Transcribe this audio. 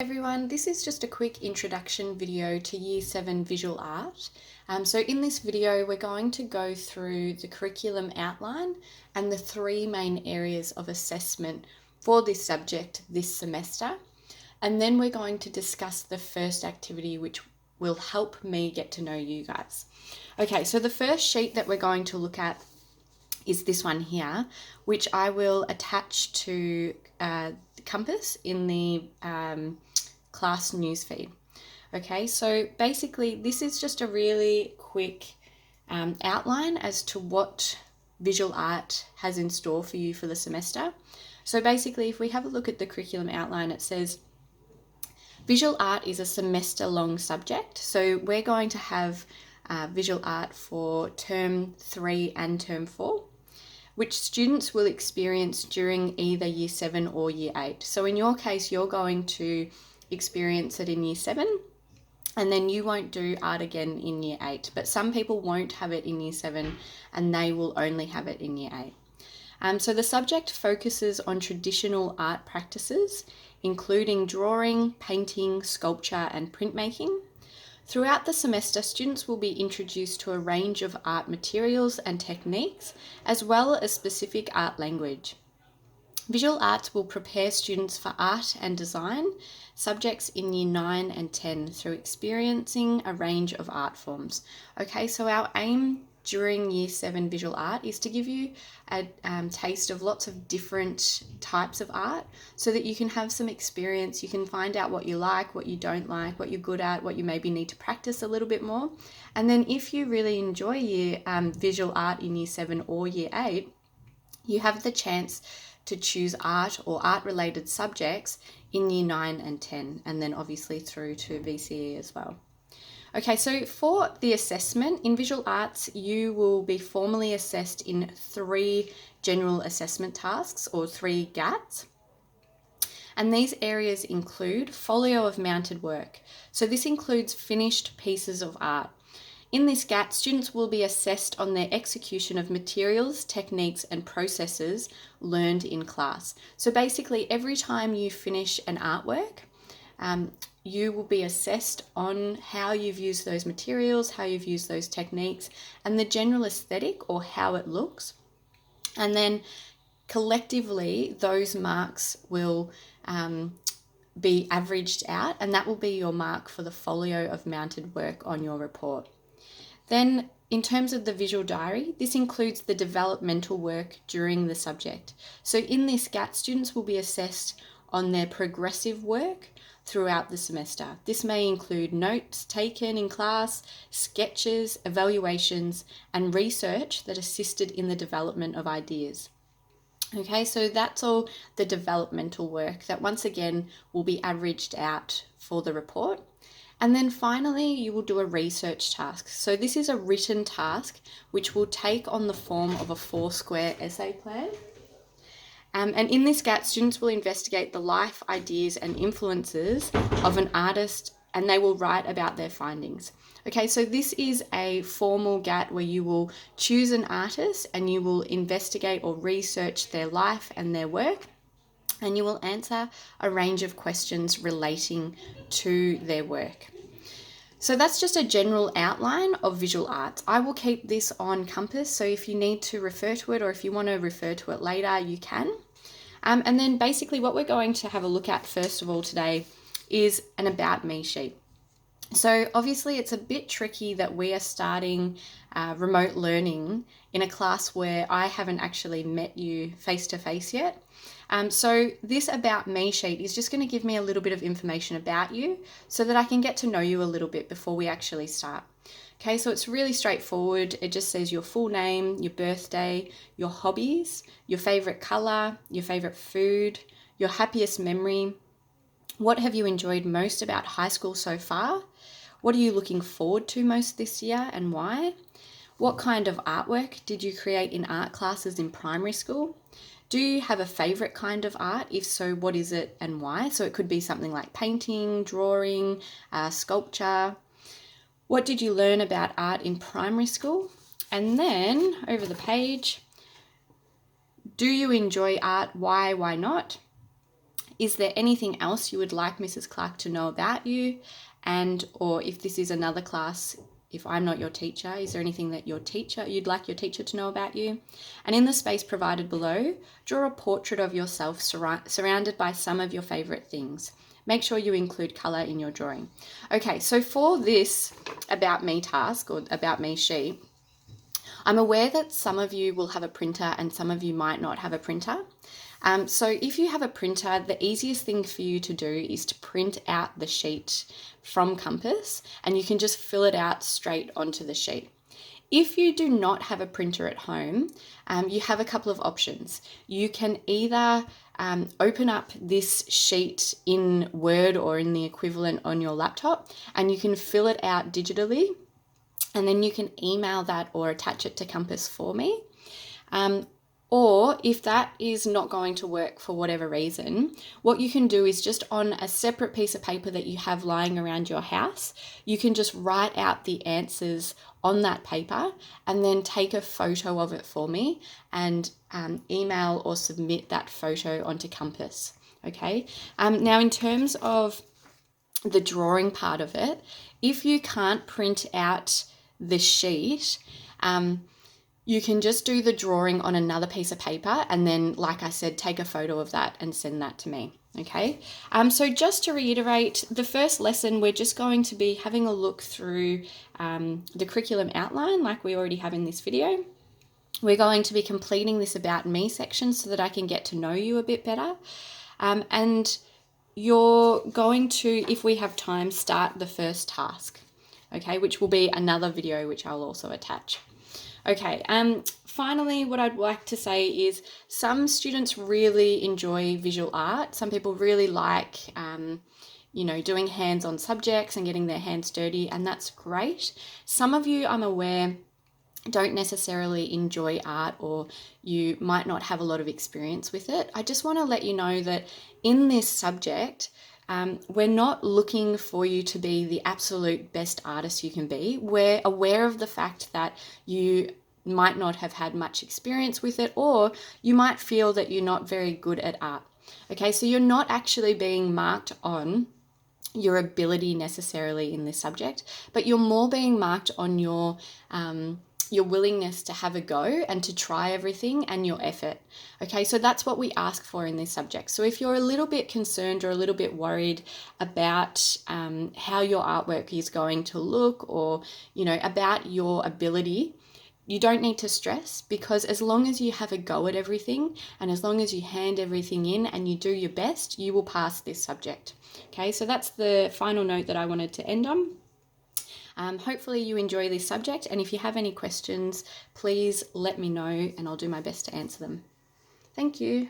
Everyone, this is just a quick introduction video to Year 7 Visual Art. So in this video, we're going to go through the curriculum outline and the three main areas of assessment for this subject this semester. And then we're going to discuss the first activity, which will help me get to know you guys. Okay, so the first sheet that we're going to look at is this one here, which I will attach to Compass in the class newsfeed. Okay, so basically this is just a really quick outline as to what visual art has in store for you for the semester. So basically, if we have a look at the curriculum outline, it says visual art is a semester-long subject. So we're going to have visual art for term 3 and term 4, which students will experience during either year 7 or year 8. So in your case, you're going to experience it in year 7, and then you won't do art again in year 8. But some people won't have it in year 7 and they will only have it in year 8. So the subject focuses on traditional art practices, including drawing, painting, sculpture, and printmaking. Throughout the semester, students will be introduced to a range of art materials and techniques, as well as specific art language. Visual arts will prepare students for art and design subjects in year 9 and 10 through experiencing a range of art forms. Okay, so our aim during year 7 visual art is to give you a taste of lots of different types of art so that you can have some experience, you can find out what you like, what you don't like, what you're good at, what you maybe need to practice a little bit more. And then if you really enjoy year visual art in year 7 or year 8, you have the chance to choose art or art related subjects in year 9 and 10, and then obviously through to VCE as well. Okay, so for the assessment in visual arts, you will be formally assessed in 3 general assessment tasks or 3 GATs. And these areas include folio of mounted work. So this includes finished pieces of art. In this GAT, students will be assessed on their execution of materials, techniques, and processes learned in class. So basically, every time you finish an artwork, you will be assessed on how you've used those materials, how you've used those techniques, and the general aesthetic or how it looks. And then collectively, those marks will be averaged out, and that will be your mark for the folio of mounted work on your report. Then, in terms of the visual diary, this includes the developmental work during the subject. So in this GAT, students will be assessed on their progressive work throughout the semester. This may include notes taken in class, sketches, evaluations, and research that assisted in the development of ideas. Okay, so that's all the developmental work that once again will be averaged out for the report. And then finally, you will do a research task. So this is a written task which will take on the form of a 4-square essay plan. And in this GAT, students will investigate the life, ideas, and influences of an artist, and they will write about their findings. Okay, so this is a formal GAT where you will choose an artist and you will investigate or research their life and their work, and you will answer a range of questions relating to their work. So that's just a general outline of visual arts. I will keep this on Compass, so if you need to refer to it or if you want to refer to it later, you can. And then basically what we're going to have a look at first of all today is an About Me sheet. So obviously it's a bit tricky that we are starting remote learning in a class where I haven't actually met you face to face yet. So this About Me sheet is just going to give me a little bit of information about you so that I can get to know you a little bit before we actually start. Okay, so it's really straightforward. It just says your full name, your birthday, your hobbies, your favorite color, your favorite food, your happiest memory. What have you enjoyed most about high school so far? What are you looking forward to most this year and why? What kind of artwork did you create in art classes in primary school? Do you have a favorite kind of art? If so, what is it and why? So it could be something like painting, drawing, sculpture. What did you learn about art in primary school? And then over the page, do you enjoy art? Why not? Is there anything else you would like Mrs. Clark to know about you? And or if this is another class, if I'm not your teacher, is there anything that you'd like your teacher to know about you? And in the space provided below, draw a portrait of yourself surrounded by some of your favourite things. Make sure you include colour in your drawing. Okay, so for this About Me task or About Me sheet, I'm aware that some of you will have a printer and some of you might not have a printer. So if you have a printer, the easiest thing for you to do is to print out the sheet from Compass, and you can just fill it out straight onto the sheet. If you do not have a printer at home, you have a couple of options. You can either open up this sheet in Word or in the equivalent on your laptop, and you can fill it out digitally, and then you can email that or attach it to Compass for me. Or if that is not going to work for whatever reason, what you can do is just on a separate piece of paper that you have lying around your house, you can just write out the answers on that paper and then take a photo of it for me and email or submit that photo onto Compass. Okay. Now, in terms of the drawing part of it, if you can't print out the sheet, you can just do the drawing on another piece of paper and then, like I said, take a photo of that and send that to me. Okay, so just to reiterate, the first lesson, we're just going to be having a look through the curriculum outline like we already have in this video. We're going to be completing this About Me section so that I can get to know you a bit better. And you're going to, if we have time, start the first task, okay, which will be another video which I'll also attach. Okay, finally, what I'd like to say is some students really enjoy visual art. Some people really like, doing hands-on subjects and getting their hands dirty, and that's great. Some of you, I'm aware, don't necessarily enjoy art, or you might not have a lot of experience with it. I just want to let you know that in this subject, we're not looking for you to be the absolute best artist you can be. We're aware of the fact that you might not have had much experience with it, or you might feel that you're not very good at art. Okay, so you're not actually being marked on your ability necessarily in this subject, but you're more being marked on your willingness to have a go and to try everything and your effort. Okay, so that's what we ask for in this subject. So if you're a little bit concerned or a little bit worried about how your artwork is going to look, or, about your ability, you don't need to stress, because as long as you have a go at everything and as long as you hand everything in and you do your best, you will pass this subject. Okay, so that's the final note that I wanted to end on. Hopefully you enjoy this subject, and if you have any questions, please let me know and I'll do my best to answer them. Thank you.